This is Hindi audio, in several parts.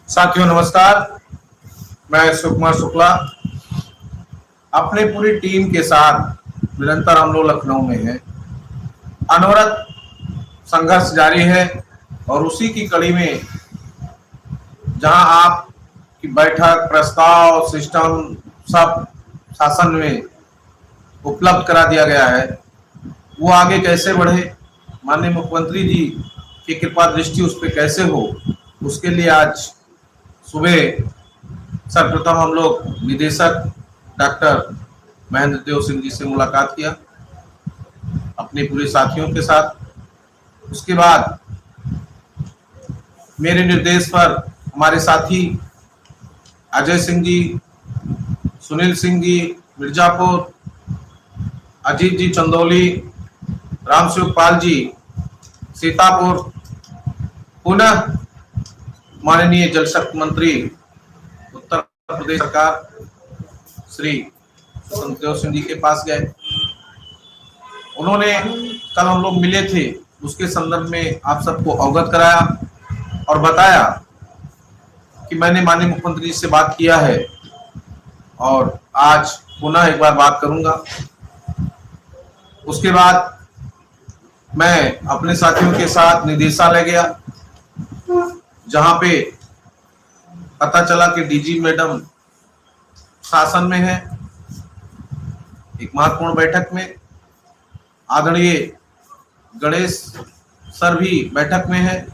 साथियों नमस्कार। मैं सुकुमार शुक्ला अपने पूरी टीम के साथ निरंतर हम लोग लखनऊ में हैं। अनवरत संघर्ष जारी है और उसी की कड़ी में जहां आपकी बैठक प्रस्ताव सिस्टम सब शासन में उपलब्ध करा दिया गया है, वो आगे कैसे बढ़े, माननीय मुख्यमंत्री जी की कृपा दृष्टि उस पर कैसे हो, उसके लिए आज सुबह सर्वप्रथम हम लोग निदेशक डॉक्टर महेंद्र देव सिंह जी से मुलाकात किया अपने पूरे साथियों के साथ। उसके बाद मेरे निर्देश पर हमारे साथी अजय सिंह जी, सुनील सिंह जी मिर्जापुर, अजीत जी चंदौली, रामशिवपाल जी सीतापुर, पुनः माननीय जल शक्ति मंत्री उत्तर प्रदेश सरकार श्री देव सिंह जी के पास गए। उन्होंने कल हम लोग मिले थे, उसके संदर्भ में आप सबको अवगत कराया और बताया कि मैंने माननीय मुख्यमंत्री जी से बात किया है और आज पुनः एक बार बात करूंगा। उसके बाद मैं अपने साथियों के साथ निदेशालय गया, जहां पे पता चला कि डीजी मैडम शासन में है। एक महत्वपूर्ण बैठक में आदरणीय गणेश सर भी बैठक में है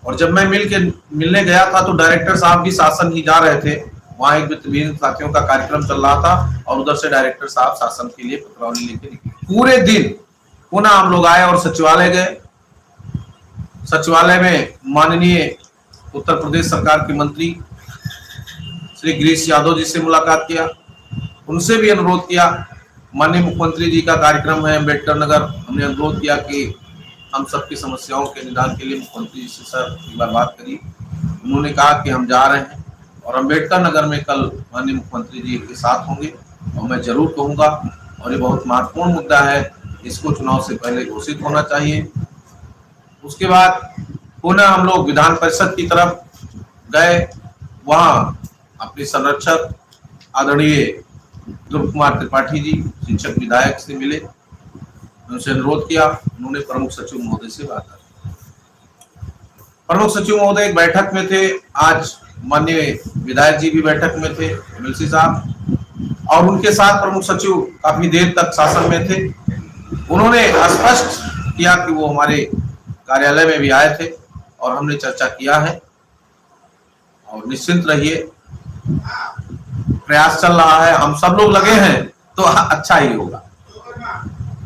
और जब मैं मिलने गया था तो डायरेक्टर साहब भी शासन ही जा रहे थे। वहां एक वित्तहीन साथियों का कार्यक्रम चल रहा था और उधर से डायरेक्टर साहब शासन के लिए पत्रावली लेके निकले। पूरे दिन पुनः हम लोग आए और सचिवालय गए। सचिवालय में माननीय उत्तर प्रदेश सरकार के मंत्री श्री गिरीश यादव जी से मुलाकात किया। उनसे भी अनुरोध किया, माननीय मुख्यमंत्री जी का कार्यक्रम है अम्बेडकर नगर, हमने अनुरोध किया कि हम सबकी समस्याओं के निदान के लिए मुख्यमंत्री जी से सर एक बार बात करिए। उन्होंने कहा कि हम जा रहे हैं और अम्बेडकर नगर में कल माननीय मुख्यमंत्री जी के साथ होंगे और मैं जरूर कहूँगा और ये बहुत महत्वपूर्ण मुद्दा है, इसको चुनाव से पहले घोषित होना चाहिए। उसके बाद पुनः हम लोग विधान परिषद की तरफ गए। वहाँ अपने संरक्षक आदरणीय ध्रुव कुमार त्रिपाठी जी शिक्षक विधायक से मिले, उनसे अनुरोध किया। उन्होंने प्रमुख सचिव महोदय से बात की। प्रमुख सचिव महोदय एक बैठक में थे, आज माननीय विधायक जी भी बैठक में थे, एमएलसी साहब, और उनके साथ प्रमुख सचिव काफी देर तक शासन में थे। उन्होंने स्पष्ट किया कि वो हमारे कार्यालय में भी आए थे और हमने चर्चा किया है और निश्चिंत रहिए, प्रयास चल रहा है, हम सब लोग लगे हैं तो अच्छा ही होगा।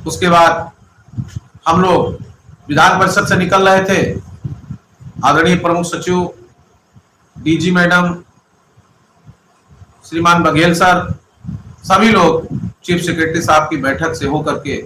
उसके बाद हम लोग विधान परिषद से निकल रहे थे। आदरणीय प्रमुख सचिव, डीजी मैडम, श्रीमान बघेल सर, सभी लोग चीफ सेक्रेटरी साहब की बैठक से होकर के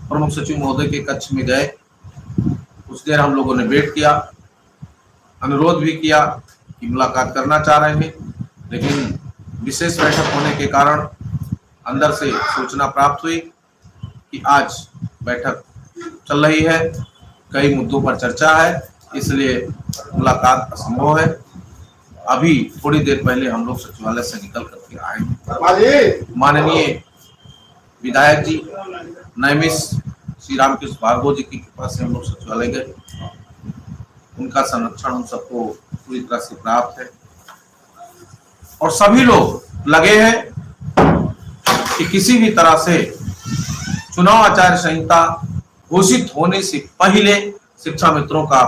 प्रमुख सचिव महोदय के कक्ष में गए। कुछ देर हम लोगों ने वेट किया, अनुरोध भी किया कि मुलाकात करना चाह रहे हैं, लेकिन विशेष बैठक होने के कारण अंदर से सूचना प्राप्त हुई कि आज बैठक चल रही है, कई मुद्दों पर चर्चा है, इसलिए मुलाकात असंभव है। अभी थोड़ी देर पहले हम लोग सचिवालय से निकल करके आए। माननीय विधायक जी नैमिष श्री रामकृष्ण भार्गव जी की कृपा से हम लोग सचिवालय गए। उनका संरक्षण हम सबको पूरी तरह से प्राप्त है और सभी लोग लगे हैं कि किसी भी तरह से चुनाव आचार संहिता घोषित होने से पहले शिक्षा मित्रों का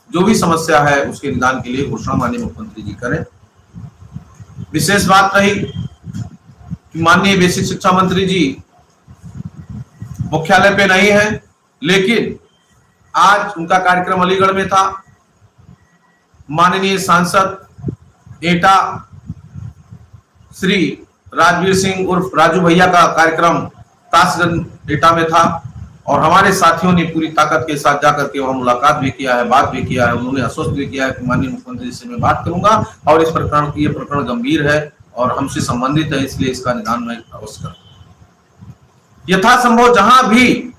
जो भी समस्या है उसके निदान के लिए घोषणा माननीय मुख्यमंत्री जी करें। विशेष बात रही कि माननीय बेसिक शिक्षा मंत्री जी मुख्यालय पे नहीं है, लेकिन आज उनका कार्यक्रम अलीगढ़ में था। माननीय सांसद एटा श्री राजवीर सिंह उर्फ राजू भैया का कार्यक्रम ताशगंज एटा में था और हमारे साथियों ने पूरी ताकत के साथ जाकर के वहां मुलाकात भी किया है, बात भी किया है। उन्होंने आश्वस्त भी किया है कि माननीय मुख्यमंत्री से मैं बात करूंगा और इस प्रकरण ये प्रकरण गंभीर है और हमसे संबंधित है, इसलिए इसका निदान मैं अवश्य करूंगा। यथासंभव जहां भी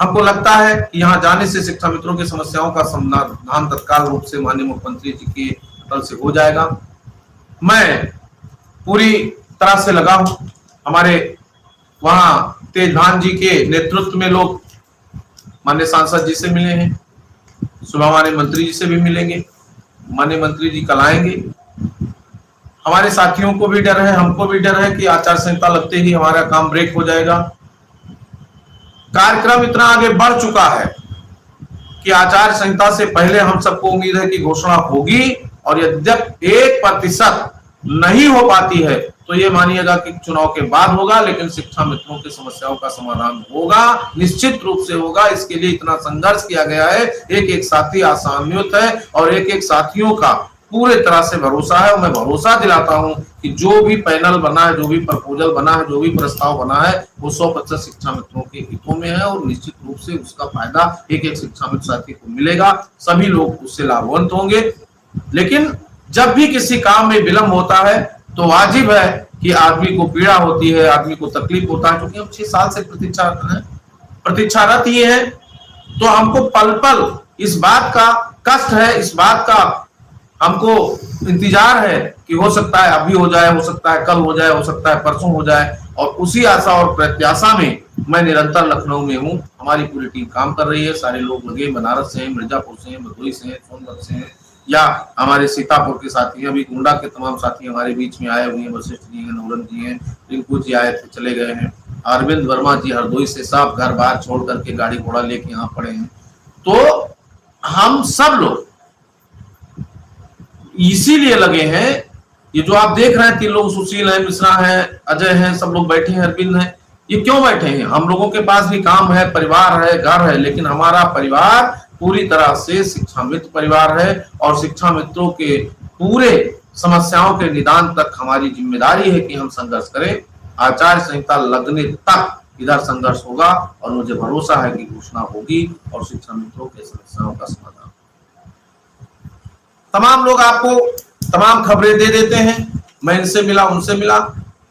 हमको लगता है कि यहाँ जाने से शिक्षा मित्रों की समस्याओं का समाधान तत्काल रूप से माननीय मुख्यमंत्री जी के पटल से हो जाएगा। मैं पूरी तरह से लगा हूं। हमारे वहां तेजभान जी के नेतृत्व में लोग माननीय सांसद जी से मिले हैं, सुबह माननीय मंत्री जी से भी मिलेंगे, माननीय मंत्री जी कल आएंगे। हमारे साथियों को भी डर है, हमको भी डर है कि आचार संहिता लगते ही हमारा काम ब्रेक हो जाएगा। कार्यक्रम इतना आगे बढ़ चुका है कि आचार संहिता से पहले हम सबको उम्मीद है कि घोषणा होगी, और यद्यप 1% नहीं हो पाती है तो ये मानिएगा कि चुनाव के बाद होगा, लेकिन शिक्षा मित्रों की समस्याओं का समाधान होगा, निश्चित रूप से होगा। इसके लिए इतना संघर्ष किया गया है, एक एक साथी आशान्वित है और एक एक साथियों का पूरे तरह से भरोसा है। और मैं भरोसा दिलाता हूं कि जो भी पैनल बना है, जो भी प्रपोजल बना है, जो भी प्रस्ताव बना है, वो 100% शिक्षा मित्रों के हितों में है और निश्चित रूप से उसका फायदा एक एक शिक्षा मित्र साथी को मिलेगा। सभी लोग उससे लाभवंत होंगे। लेकिन जब भी किसी काम में विलंब होता है तो वाजिब है कि आदमी को पीड़ा होती है, आदमी को तकलीफ होता है, क्योंकि हम 6 साल से प्रतीक्षारत ये है। तो हमको पल पल इस बात का कष्ट है, इस बात का हमको इंतजार है कि हो सकता है अभी हो जाए, हो सकता है कल हो जाए, हो सकता है परसों हो जाए। और उसी आशा और प्रत्याशा में मैं निरंतर लखनऊ में हूँ। हमारी पूरी टीम काम कर रही है, सारे लोग लगे, बनारस से हैं, मिर्जापुर से हैं, भदोही से हैं, सोनभद्र से हैं, या हमारे सीतापुर के साथी, अभी गोंडा के तमाम साथी हमारे बीच में आए हुए हैं। वशिष्ठ जी हैं, नौरन जी हैं, रिंकू जी आए थे, चले गए हैं, अरविंद वर्मा जी हरदोई से सब घर बार छोड़ करके गाड़ी घोड़ा लेके यहाँ पड़े हैं। तो हम सब लोग इसीलिए लगे हैं। ये जो आप देख रहे हैं 3 लोग, सुशील है, मिश्रा है, अजय है, सब लोग बैठे हैं, अरविंद है, ये क्यों बैठे हैं? हम लोगों के पास भी काम है, परिवार है, घर है, लेकिन हमारा परिवार पूरी तरह से शिक्षा मित्र परिवार है और शिक्षा मित्रों के पूरे समस्याओं के निदान तक हमारी जिम्मेदारी है कि हम संघर्ष करें। आचार संहिता लगने तक इधर संघर्ष होगा और मुझे भरोसा है कि घोषणा होगी और शिक्षा मित्रों के समस्याओं का समाधान। तमाम लोग आपको तमाम खबरें दे देते हैं, मैं इनसे मिला, उनसे मिला,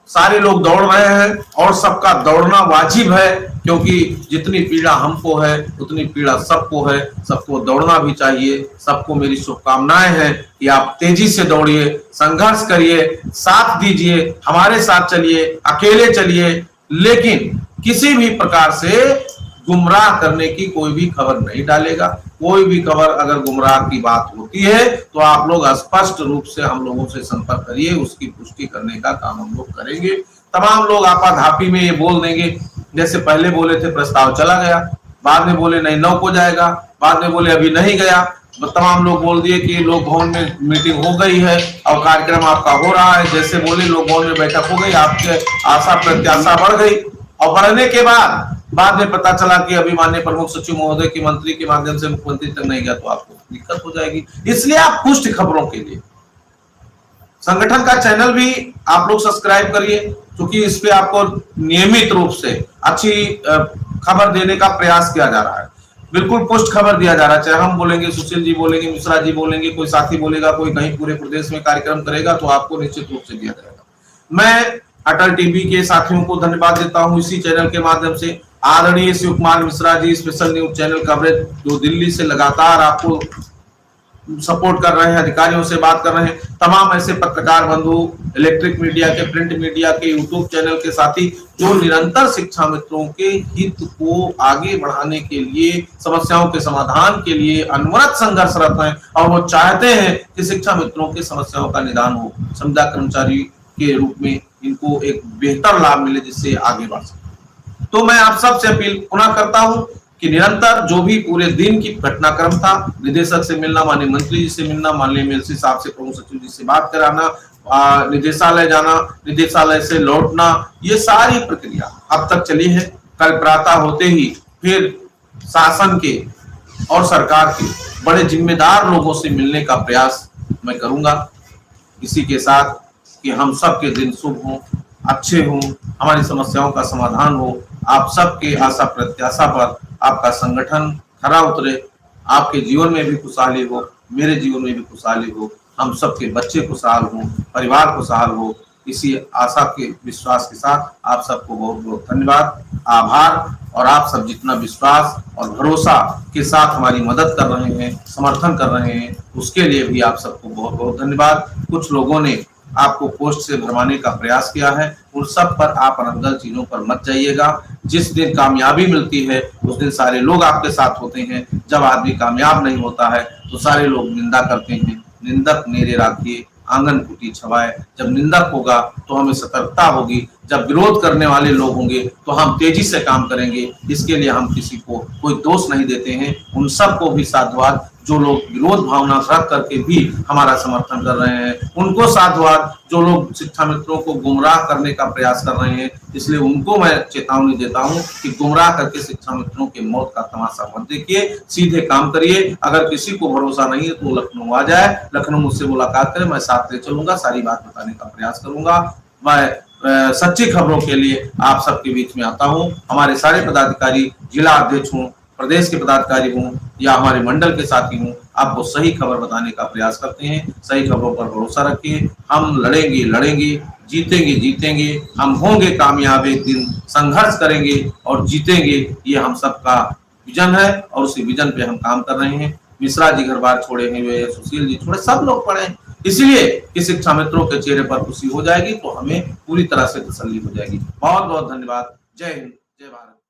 सारे लोग दौड़ रहे हैं और सबका दौड़ना वाजिब है, क्योंकि जितनी पीड़ा हमको है उतनी पीड़ा सबको है, सबको दौड़ना भी चाहिए। सबको मेरी शुभकामनाएं हैं कि आप तेजी से दौड़िए, संघर्ष करिए, साथ दीजिए, हमारे साथ चलिए, अकेले चलिए, लेकिन किसी भी प्रकार से गुमराह करने की कोई भी खबर नहीं डालेगा। कोई भी खबर अगर गुमराह की बात होती है तो आप लोग स्पष्ट रूप से हम लोगों से संपर्क करिए, उसकी पुष्टि करने का काम हम लोग करेंगे। तमाम लोग आपाधापी में ये बोल देंगे, जैसे पहले बोले थे प्रस्ताव चला गया, बाद में बोले नहीं 9 को जाएगा, बाद में बोले अभी नहीं गया, तमाम लोग बोल दिए कि लोक भवन में मीटिंग हो गई है और कार्यक्रम आपका हो रहा है, जैसे बोले लोक भवन में बैठक हो गई, आपके आशा प्रत्याशा बढ़ गई और बढ़ने के बाद में पता चला कि अभी माननीय प्रमुख सचिव महोदय की मंत्री के माध्यम से मुख्यमंत्री तक नहीं गया, तो आपको दिक्कत हो जाएगी। इसलिए आप पुष्ट खबरों के लिए संगठन का चैनल भी आप लोग सब्सक्राइब करिए, क्योंकि इस पे आपको नियमित रूप से अच्छी खबर देने का प्रयास किया जा रहा है। बिल्कुल पुष्ट खबर दिया जा रहा है, चाहे हम बोलेंगे, सुशील जी बोलेंगे, मिश्रा जी बोलेंगे, कोई साथी बोलेगा, कोई कहीं पूरे प्रदेश में कार्यक्रम करेगा, तो आपको निश्चित रूप से दिया जाएगा। मैं अटल टीवी के साथियों को धन्यवाद देता हूं इसी चैनल के माध्यम से। आदरणीय Shiv Kumar Mishra ji special news channel coverage जो दिल्ली से लगातार आपको सपोर्ट कर रहे हैं, अधिकारियों से बात कर रहे हैं, तमाम ऐसे पत्रकार बंधु, इलेक्ट्रिक मीडिया के, प्रिंट मीडिया के, यूट्यूब चैनल के साथी जो निरंतर शिक्षा मित्रों के हित को आगे बढ़ाने के लिए, समस्याओं के समाधान के लिए अनवरत संघर्षरत हैं और वो चाहते हैं कि शिक्षा मित्रों की समस्याओं का निदान हो, संविदा कर्मचारी के रूप में इनको एक बेहतर लाभ मिले जिससे आगे बढ़ सके। तो मैं आप सबसे अपील पुनः करता हूं कि निरंतर जो भी पूरे दिन की घटनाक्रम था, निदेशक से मिलना, माननीय मंत्री जी से मिलना, माननीय मेलसी साहब से, प्रमुख सचिव जी से बात कराना, निदेशालय जाना, निदेशालय से लौटना, ये सारी प्रक्रिया अब तक चली है। कल प्रातः होते ही फिर शासन के और सरकार के बड़े जिम्मेदार लोगों से मिलने का प्रयास मैं करूंगा, इसी के साथ कि हम सबके दिन शुभ हों, अच्छे हों, हमारी समस्याओं का समाधान हो, आप सबके आशा प्रत्याशा पर आपका संगठन खरा उतरे, आपके जीवन में भी खुशहाली हो, मेरे जीवन में भी खुशहाली हो, हम सबके बच्चे खुशहाल हों, परिवार खुशहाल हो, इसी आशा के विश्वास के साथ आप सबको बहुत बहुत धन्यवाद, आभार। और आप सब जितना विश्वास और भरोसा के साथ हमारी मदद कर रहे हैं, समर्थन कर रहे हैं, उसके लिए भी आप सबको बहुत बहुत धन्यवाद। कुछ लोगों ने आपको पोस्ट से भरवाने का प्रयास किया है, उन सब पर आप अनर्गल चीजों पर मत जाइएगा। जिस दिन कामयाबी मिलती है उस दिन सारे लोग आपके साथ होते हैं। जब आदमी कामयाब नहीं होता है तो सारे लोग निंदा करते हैं। निंदक नेरे राखिए आंगन फूटी छवाए। जब निंदक होगा तो हमें सतर्कता होगी, जब विरोध करने वाले लोग होंगे तो हम तेजी से काम करेंगे। इसके लिए हम किसी को कोई दोष नहीं देते हैं। उन सबको भी साधुवाद जो लोग विरोध भावना रख करके भी हमारा समर्थन कर रहे हैं, उनको साधुवाद जो लोग शिक्षा मित्रों को गुमराह करने का प्रयास कर रहे हैं। इसलिए उनको मैं चेतावनी देता हूं कि गुमराह करके शिक्षा मित्रों के मौत का तमाशा मत देखिए, सीधे काम करिए। अगर किसी को भरोसा नहीं है तो लखनऊ आ जाए, लखनऊ मुझसे मुलाकात करें, मैं साथ ले चलूंगा, सारी बात बताने का प्रयास करूंगा। मैं सच्ची खबरों के लिए आप सबके बीच में आता हूं। हमारे सारे पदाधिकारी, जिला अध्यक्ष हूं, प्रदेश के पदाधिकारी हूं या हमारे मंडल के साथी हूं, आपको सही खबर बताने का प्रयास करते हैं। सही खबरों पर भरोसा रखिए। हम लड़ेंगे, जीतेंगे। हम होंगे कामयाब, एक दिन संघर्ष करेंगे और जीतेंगे। ये हम सबका विजन है और उसी विजन पे हम काम कर रहे हैं। मिश्रा जी घर बार छोड़े हैं, सुशील जी छोड़े, सब लोग पढ़े, इसलिए कि शिक्षा मित्रों के चेहरे पर खुशी हो जाएगी तो हमें पूरी तरह से तसल्ली हो जाएगी। बहुत बहुत धन्यवाद। जय हिंद, जय भारत।